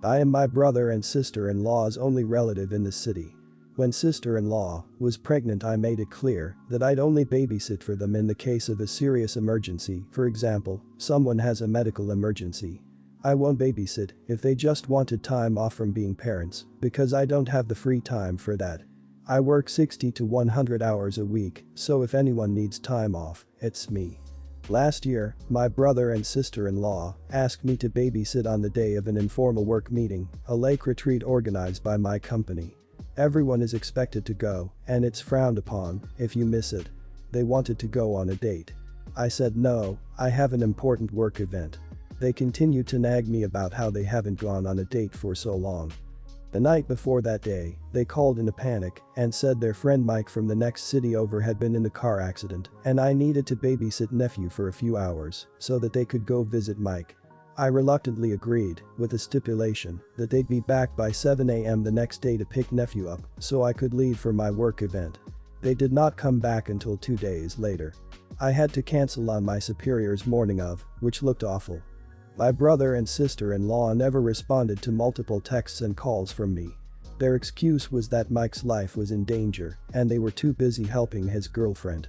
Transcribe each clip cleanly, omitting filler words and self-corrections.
I am my brother and sister-in-law's only relative in the city. When sister-in-law was pregnant, I made it clear that I'd only babysit for them in the case of a serious emergency. For example, someone has a medical emergency. I won't babysit if they just wanted time off from being parents, because I don't have the free time for that. I work 60 to 100 hours a week, so if anyone needs time off, it's me. Last year, my brother and sister-in-law asked me to babysit on the day of an informal work meeting, a lake retreat organized by my company. Everyone is expected to go, and it's frowned upon if you miss it. They wanted to go on a date. I said no, I have an important work event. They continued to nag me about how they haven't gone on a date for so long. The night before that day, they called in a panic and said their friend Mike from the next city over had been in a car accident and I needed to babysit nephew for a few hours so that they could go visit Mike. I reluctantly agreed, with a stipulation that they'd be back by 7 a.m. the next day to pick nephew up so I could leave for my work event. They did not come back until 2 days later. I had to cancel on my superior's morning of, which looked awful. My brother and sister-in-law never responded to multiple texts and calls from me. Their excuse was that Mike's life was in danger and they were too busy helping his girlfriend.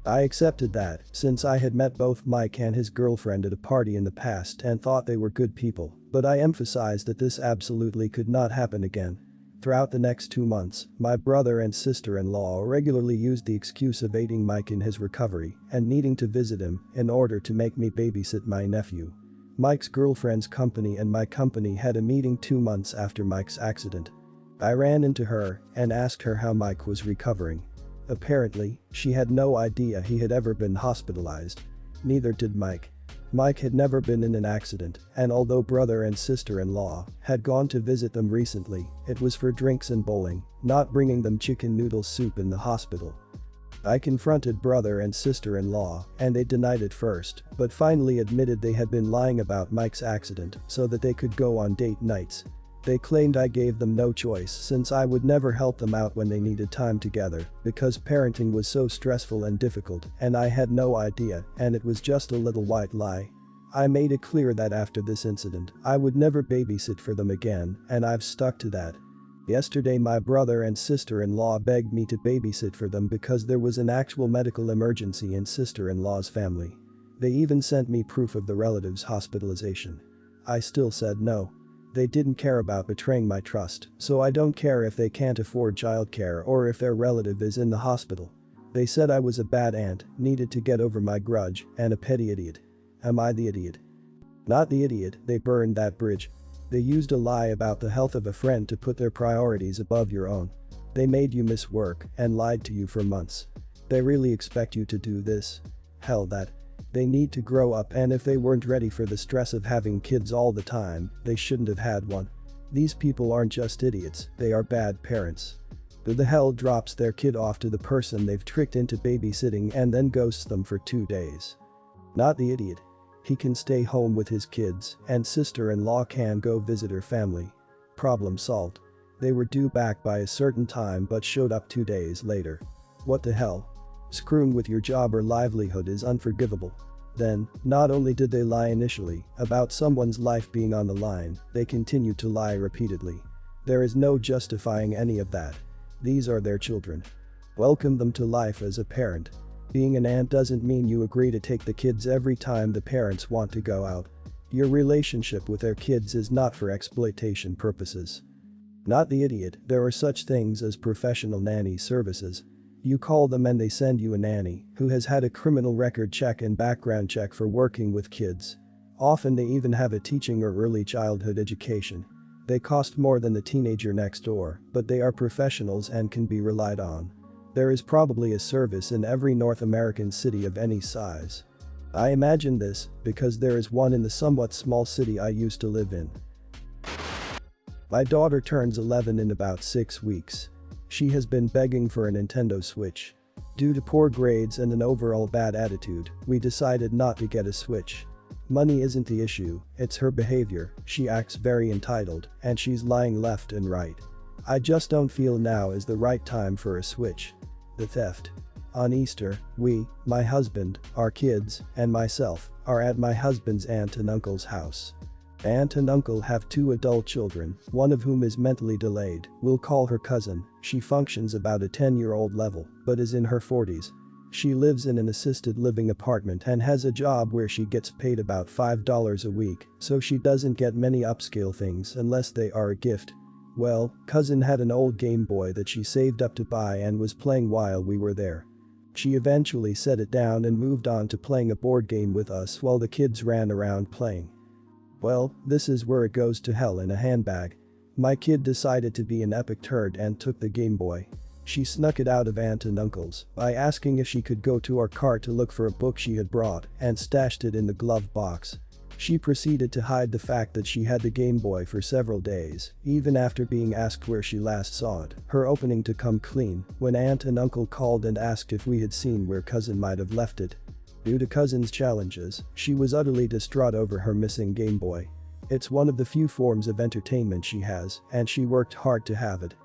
I accepted that, since I had met both Mike and his girlfriend at a party in the past and thought they were good people, but I emphasized that this absolutely could not happen again. Throughout the next 2 months, my brother and sister-in-law regularly used the excuse of aiding Mike in his recovery and needing to visit him in order to make me babysit my nephew. Mike's girlfriend's company and my company had a meeting 2 months after Mike's accident. I ran into her and asked her how Mike was recovering. Apparently, she had no idea he had ever been hospitalized. Neither did Mike. Mike had never been in an accident, and although brother and sister-in-law had gone to visit them recently, it was for drinks and bowling, not bringing them chicken noodle soup in the hospital. I confronted brother and sister-in-law and they denied it first, but finally admitted they had been lying about Mike's accident so that they could go on date nights. They claimed I gave them no choice since I would never help them out when they needed time together because parenting was so stressful and difficult and I had no idea and it was just a little white lie. I made it clear that after this incident, I would never babysit for them again and I've stuck to that. Yesterday my brother and sister-in-law begged me to babysit for them because there was an actual medical emergency in sister-in-law's family. They even sent me proof of the relative's hospitalization. I still said no. They didn't care about betraying my trust, so I don't care if they can't afford childcare or if their relative is in the hospital. They said I was a bad aunt, needed to get over my grudge, and a petty idiot. Am I the idiot? Not the idiot, they burned that bridge. They used a lie about the health of a friend to put their priorities above your own. They made you miss work and lied to you for months. They really expect you to do this? Hell that. They need to grow up, and if they weren't ready for the stress of having kids all the time, they shouldn't have had one. These people aren't just idiots, they are bad parents. Who the hell drops their kid off to the person they've tricked into babysitting and then ghosts them for 2 days? Not the idiot. He can stay home with his kids and sister-in-law can go visit her family. Problem solved. They were due back by a certain time but showed up 2 days later. What the hell? Screwing with your job or livelihood is unforgivable. Then, not only did they lie initially about someone's life being on the line, they continued to lie repeatedly. There is no justifying any of that. These are their children. Welcome them to life as a parent. Being an aunt doesn't mean you agree to take the kids every time the parents want to go out. Your relationship with their kids is not for exploitation purposes. Not the idiot, there are such things as professional nanny services. You call them and they send you a nanny who has had a criminal record check and background check for working with kids. Often they even have a teaching or early childhood education. They cost more than the teenager next door, but they are professionals and can be relied on. There is probably a service in every North American city of any size. I imagine this because there is one in the somewhat small city I used to live in. My daughter turns 11 in about 6 weeks. She has been begging for a Nintendo Switch. Due to poor grades and an overall bad attitude, we decided not to get a Switch. Money isn't the issue, it's her behavior. She acts very entitled and she's lying left and right. I just don't feel now is the right time for a Switch. The theft. On Easter, we, my husband, our kids, and myself, are at my husband's aunt and uncle's house. Aunt and uncle have 2 adult children, one of whom is mentally delayed. We'll call her cousin. She functions about a 10-year-old level, but is in her 40s. She lives in an assisted living apartment and has a job where she gets paid about $5 a week, so she doesn't get many upscale things unless they are a gift. Well, cousin had an old Game Boy that she saved up to buy and was playing while we were there. She eventually set it down and moved on to playing a board game with us while the kids ran around playing. Well, this is where it goes to hell in a handbag. My kid decided to be an epic turd and took the Game Boy. She snuck it out of aunt and uncle's by asking if she could go to our car to look for a book she had brought and stashed it in the glove box. She proceeded to hide the fact that she had the Game Boy for several days, even after being asked where she last saw it, her opening to come clean when aunt and uncle called and asked if we had seen where cousin might have left it. Due to cousin's challenges, she was utterly distraught over her missing Game Boy. It's one of the few forms of entertainment she has, and she worked hard to have it.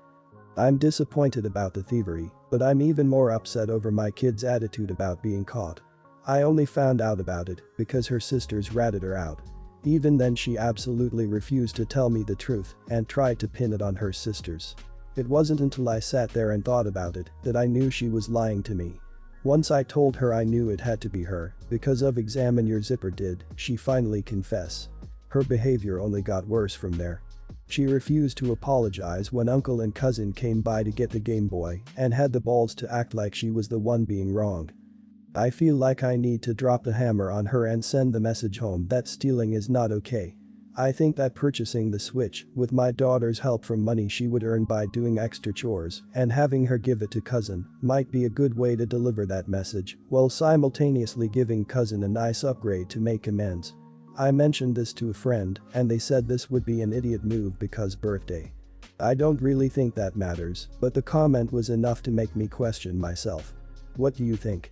I'm disappointed about the thievery, but I'm even more upset over my kid's attitude about being caught. I only found out about it because her sisters ratted her out. Even then she absolutely refused to tell me the truth and tried to pin it on her sisters. It wasn't until I sat there and thought about it that I knew she was lying to me. Once I told her I knew it had to be her because of examine your zipper did she finally confess. Her behavior only got worse from there. She refused to apologize when uncle and cousin came by to get the Game Boy and had the balls to act like she was the one being wronged. I feel like I need to drop the hammer on her and send the message home that stealing is not okay. I think that purchasing the Switch, with my daughter's help from money she would earn by doing extra chores and having her give it to cousin, might be a good way to deliver that message while simultaneously giving cousin a nice upgrade to make amends. I mentioned this to a friend and they said this would be an idiot move because birthday. I don't really think that matters, but the comment was enough to make me question myself. What do you think?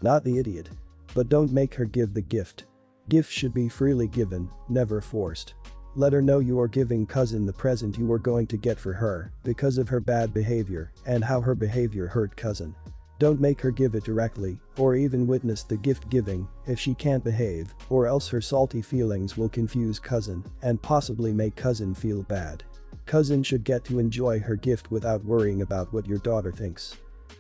Not the idiot. But don't make her give the gift. Gifts should be freely given, never forced. Let her know you are giving cousin the present you were going to get for her because of her bad behavior and how her behavior hurt cousin. Don't make her give it directly or even witness the gift giving if she can't behave, or else her salty feelings will confuse cousin and possibly make cousin feel bad. Cousin should get to enjoy her gift without worrying about what your daughter thinks.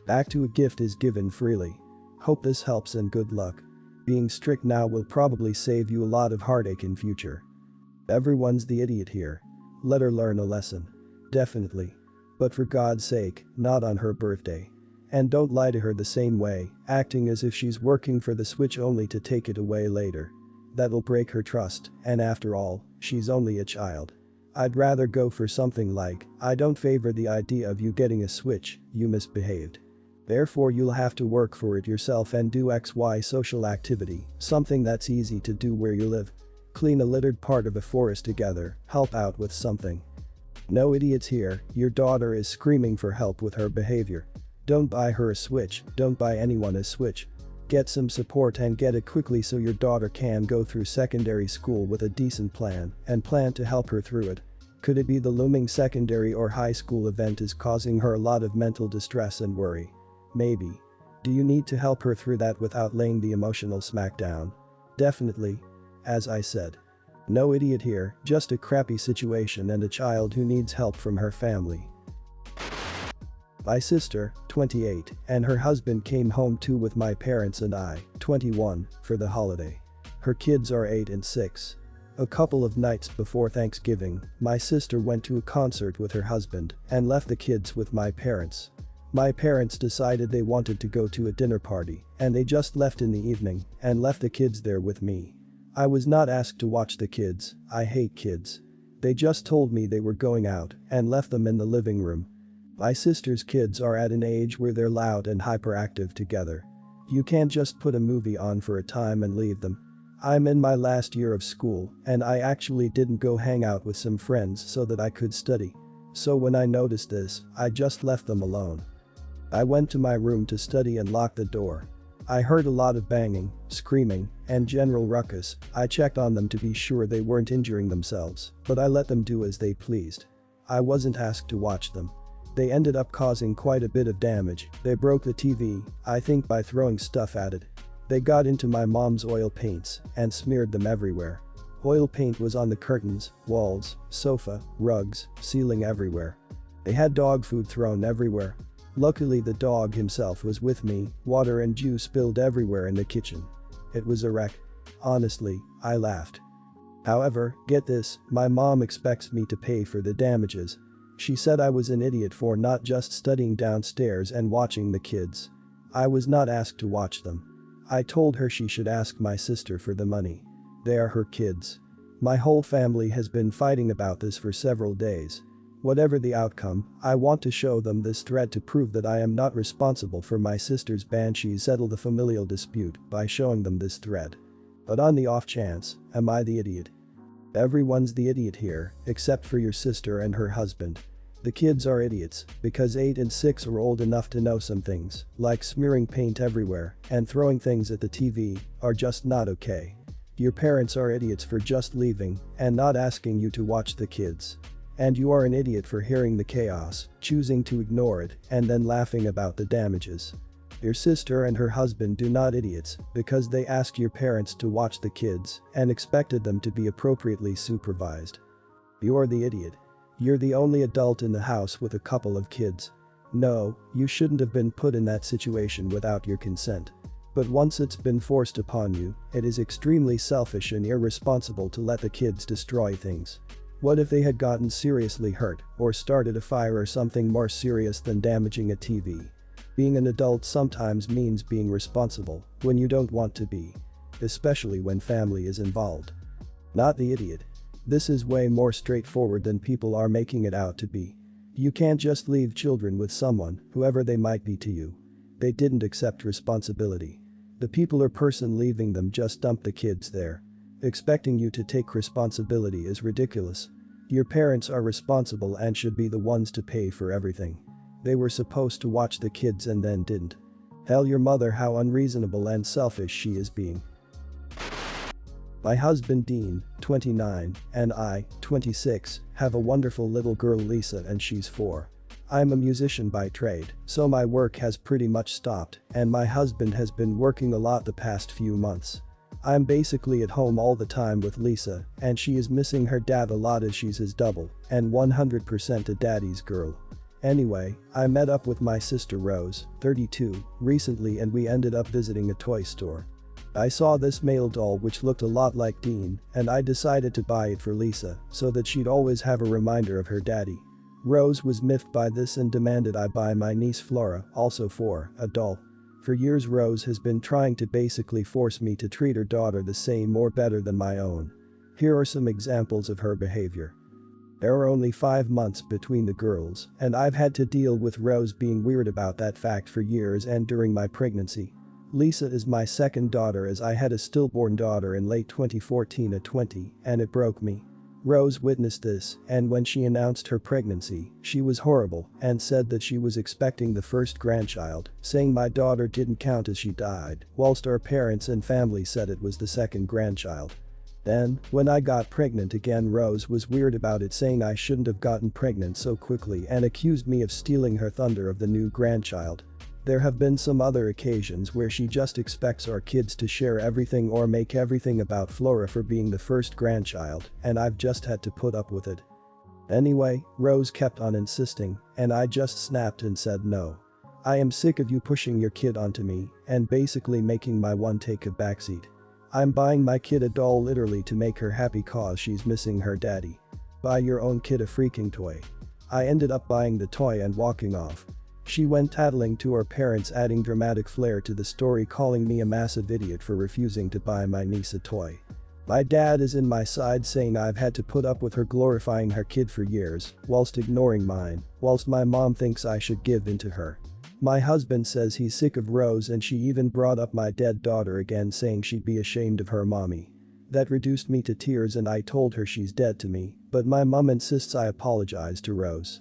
Act to a gift is given freely. Hope this helps and good luck. Being strict now will probably save you a lot of heartache in future. Everyone's the idiot here. Let her learn a lesson. Definitely. But for God's sake, not on her birthday. And don't lie to her the same way, acting as if she's working for the Switch only to take it away later. That'll break her trust, and after all, she's only a child. I'd rather go for something like, I don't favor the idea of you getting a Switch, you misbehaved. Therefore you'll have to work for it yourself and do XY social activity, something that's easy to do where you live. Clean a littered part of a forest together, help out with something. No idiots here, your daughter is screaming for help with her behavior. Don't buy her a Switch, don't buy anyone a Switch. Get some support and get it quickly so your daughter can go through secondary school with a decent plan and plan to help her through it. Could it be the looming secondary or high school event is causing her a lot of mental distress and worry? Maybe. Do you need to help her through that without laying the emotional smackdown? Definitely. As I said. No idiot here, just a crappy situation and a child who needs help from her family. My sister, 28, and her husband came home too with my parents and I, 21, for the holiday. Her kids are 8 and 6. A couple of nights before Thanksgiving, my sister went to a concert with her husband and left the kids with my parents. My parents decided they wanted to go to a dinner party, and they just left in the evening and left the kids there with me. I was not asked to watch the kids, I hate kids. They just told me they were going out and left them in the living room. My sister's kids are at an age where they're loud and hyperactive together. You can't just put a movie on for a time and leave them. I'm in my last year of school and I actually didn't go hang out with some friends so that I could study. So when I noticed this, I just left them alone. I went to my room to study and locked the door. I heard a lot of banging, screaming, and general ruckus. I checked on them to be sure they weren't injuring themselves, but I let them do as they pleased. I wasn't asked to watch them. They ended up causing quite a bit of damage. They broke the TV, I think by throwing stuff at it. They got into my mom's oil paints and smeared them everywhere. Oil paint was on the curtains, walls, sofa, rugs, ceiling everywhere. They had dog food thrown everywhere. Luckily the dog himself was with me, water and juice spilled everywhere in the kitchen. It was a wreck. Honestly, I laughed. However, get this, my mom expects me to pay for the damages. She said I was an idiot for not just studying downstairs and watching the kids. I was not asked to watch them. I told her she should ask my sister for the money. They are her kids. My whole family has been fighting about this for several days. Whatever the outcome, I want to show them this thread to prove that I am not responsible for my sister's banshee. Settle the familial dispute by showing them this thread. But on the off chance, am I the idiot? Everyone's the idiot here, except for your sister and her husband. The kids are idiots because 8 and 6 are old enough to know some things, like smearing paint everywhere and throwing things at the TV, are just not okay. Your parents are idiots for just leaving and not asking you to watch the kids. And you are an idiot for hearing the chaos, choosing to ignore it, and then laughing about the damages. Your sister and her husband do not idiots because they asked your parents to watch the kids and expected them to be appropriately supervised. You're the idiot. You're the only adult in the house with a couple of kids. No, you shouldn't have been put in that situation without your consent. But once it's been forced upon you, it is extremely selfish and irresponsible to let the kids destroy things. What if they had gotten seriously hurt or started a fire or something more serious than damaging a TV? Being an adult sometimes means being responsible when you don't want to be. Especially when family is involved. Not the idiot. This is way more straightforward than people are making it out to be. You can't just leave children with someone, whoever they might be to you. They didn't accept responsibility. The people or person leaving them just dumped the kids there. Expecting you to take responsibility is ridiculous. Your parents are responsible and should be the ones to pay for everything. They were supposed to watch the kids and then didn't. Tell your mother how unreasonable and selfish she is being. My husband Dean, 29, and I, 26, have a wonderful little girl Lisa and she's 4. I'm a musician by trade, so my work has pretty much stopped and my husband has been working a lot the past few months. I'm basically at home all the time with Lisa and she is missing her dad a lot as she's his double and 100% a daddy's girl. Anyway, I met up with my sister Rose, 32, recently and we ended up visiting a toy store. I saw this male doll which looked a lot like Dean and I decided to buy it for Lisa so that she'd always have a reminder of her daddy. Rose was miffed by this and demanded I buy my niece Flora, also 4, a doll. For years Rose has been trying to basically force me to treat her daughter the same or better than my own. Here are some examples of her behavior. There are only 5 months between the girls and I've had to deal with Rose being weird about that fact for years and during my pregnancy. Lisa is my second daughter as I had a stillborn daughter in late 2014 at 20 and it broke me. Rose witnessed this and when she announced her pregnancy, she was horrible and said that she was expecting the first grandchild, saying my daughter didn't count as she died, whilst our parents and family said it was the second grandchild. Then, when I got pregnant again Rose was weird about it saying I shouldn't have gotten pregnant so quickly and accused me of stealing her thunder of the new grandchild. There have been some other occasions where she just expects our kids to share everything or make everything about Flora for being the first grandchild and I've just had to put up with it. Anyway, Rose kept on insisting and I just snapped and said no. I am sick of you pushing your kid onto me and basically making my one take a backseat. I'm buying my kid a doll literally to make her happy cause she's missing her daddy. Buy your own kid a freaking toy. I ended up buying the toy and walking off. She went tattling to her parents adding dramatic flair to the story calling me a massive idiot for refusing to buy my niece a toy. My dad is in my side saying I've had to put up with her glorifying her kid for years whilst ignoring mine, whilst my mom thinks I should give in to her. My husband says he's sick of Rose and she even brought up my dead daughter again saying she'd be ashamed of her mommy. That reduced me to tears and I told her she's dead to me, but my mom insists I apologize to Rose.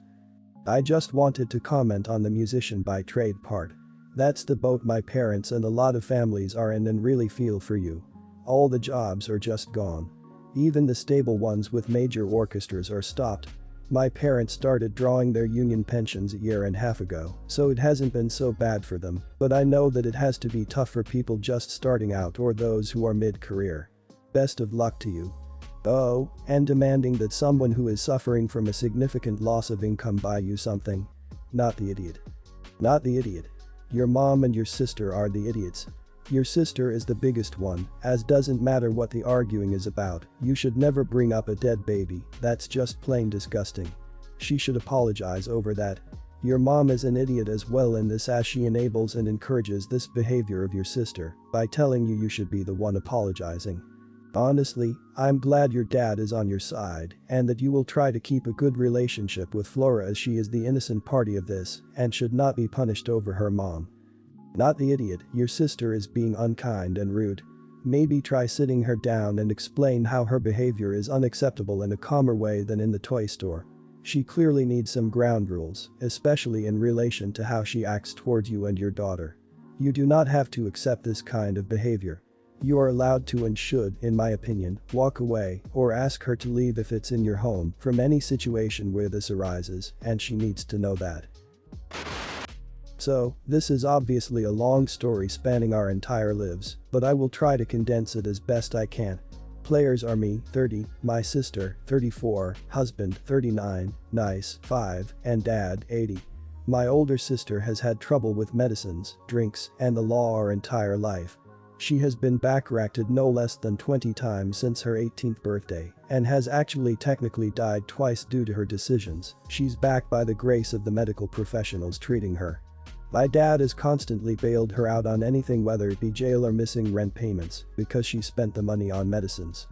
I just wanted to comment on the musician by trade part. That's the boat my parents and a lot of families are in and really feel for you. All the jobs are just gone. Even the stable ones with major orchestras are stopped. My parents started drawing their union pensions a year and a half ago, so it hasn't been so bad for them, but I know that it has to be tough for people just starting out or those who are mid-career. Best of luck to you. Oh, and demanding that someone who is suffering from a significant loss of income buy you something. Not the idiot. Not the idiot. Your mom and your sister are the idiots. Your sister is the biggest one, as doesn't matter what the arguing is about, you should never bring up a dead baby, that's just plain disgusting. She should apologize over that. Your mom is an idiot as well in this, as she enables and encourages this behavior of your sister by telling you should be the one apologizing. Honestly, I'm glad your dad is on your side and that you will try to keep a good relationship with Flora, as she is the innocent party of this and should not be punished over her mom. Not the idiot, your sister is being unkind and rude. Maybe try sitting her down and explain how her behavior is unacceptable in a calmer way than in the toy store. She clearly needs some ground rules, especially in relation to how she acts towards you and your daughter. You do not have to accept this kind of behavior. You are allowed to and should, in my opinion, walk away or ask her to leave if it's in your home from any situation where this arises, and she needs to know that. So, this is obviously a long story spanning our entire lives, but I will try to condense it as best I can. Players are me, 30, my sister, 34, husband, 39, nice, 5, and dad, 80. My older sister has had trouble with medicines, drinks, and the law our entire life. She has been back-racked no less than 20 times since her 18th birthday and has actually technically died twice due to her decisions. She's back by the grace of the medical professionals treating her. My dad has constantly bailed her out on anything, whether it be jail or missing rent payments, because she spent the money on medicines.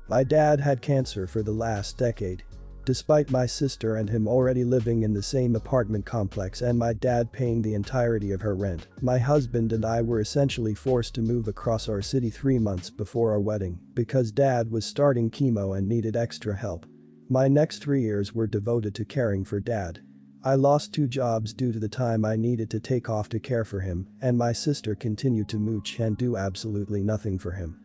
My dad had cancer for the last decade. Despite my sister and him already living in the same apartment complex and my dad paying the entirety of her rent, my husband and I were essentially forced to move across our city 3 months before our wedding because dad was starting chemo and needed extra help. My next 3 years were devoted to caring for dad. I lost 2 jobs due to the time I needed to take off to care for him, and my sister continued to mooch and do absolutely nothing for him.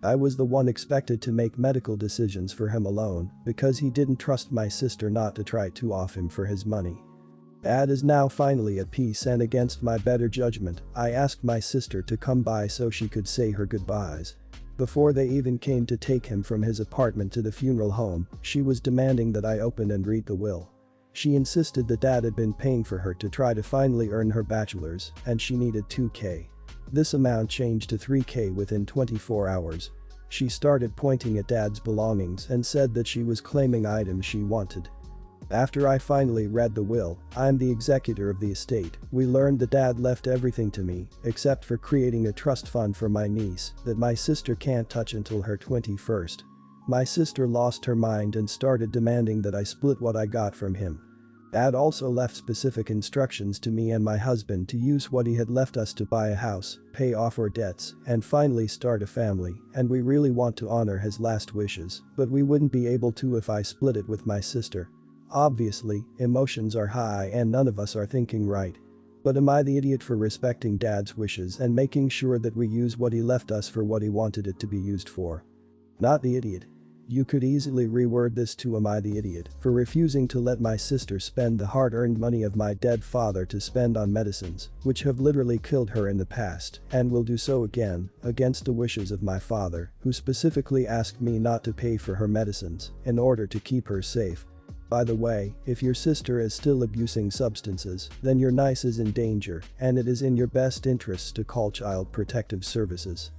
I was the one expected to make medical decisions for him alone because he didn't trust my sister not to try to off him for his money. Dad is now finally at peace, and against my better judgment, I asked my sister to come by so she could say her goodbyes. Before they even came to take him from his apartment to the funeral home, she was demanding that I open and read the will. She insisted that dad had been paying for her to try to finally earn her bachelor's and she needed $2,000. This amount changed to $3,000 within 24 hours. She started pointing at dad's belongings and said that she was claiming items she wanted. After I finally read the will, I'm the executor of the estate. We learned that dad left everything to me, except for creating a trust fund for my niece that my sister can't touch until her 21st. My sister lost her mind and started demanding that I split what I got from him. Dad also left specific instructions to me and my husband to use what he had left us to buy a house, pay off our debts, and finally start a family, and we really want to honor his last wishes, but we wouldn't be able to if I split it with my sister. Obviously, emotions are high and none of us are thinking right. But am I the idiot for respecting dad's wishes and making sure that we use what he left us for what he wanted it to be used for? Not the idiot. You could easily reword this to am I the idiot for refusing to let my sister spend the hard-earned money of my dead father to spend on medicines, which have literally killed her in the past and will do so again, against the wishes of my father, who specifically asked me not to pay for her medicines in order to keep her safe. By the way, if your sister is still abusing substances, then your niece is in danger and it is in your best interests to call Child Protective Services.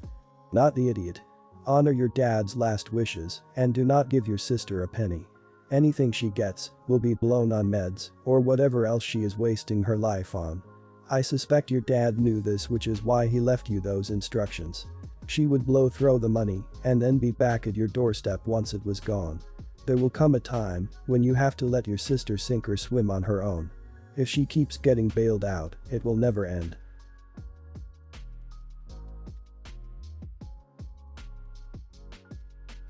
Not the idiot. Honor your dad's last wishes and do not give your sister a penny. Anything she gets will be blown on meds or whatever else she is wasting her life on. I suspect your dad knew this, which is why he left you those instructions. She would blow through the money and then be back at your doorstep once it was gone. There will come a time when you have to let your sister sink or swim on her own. If she keeps getting bailed out, it will never end.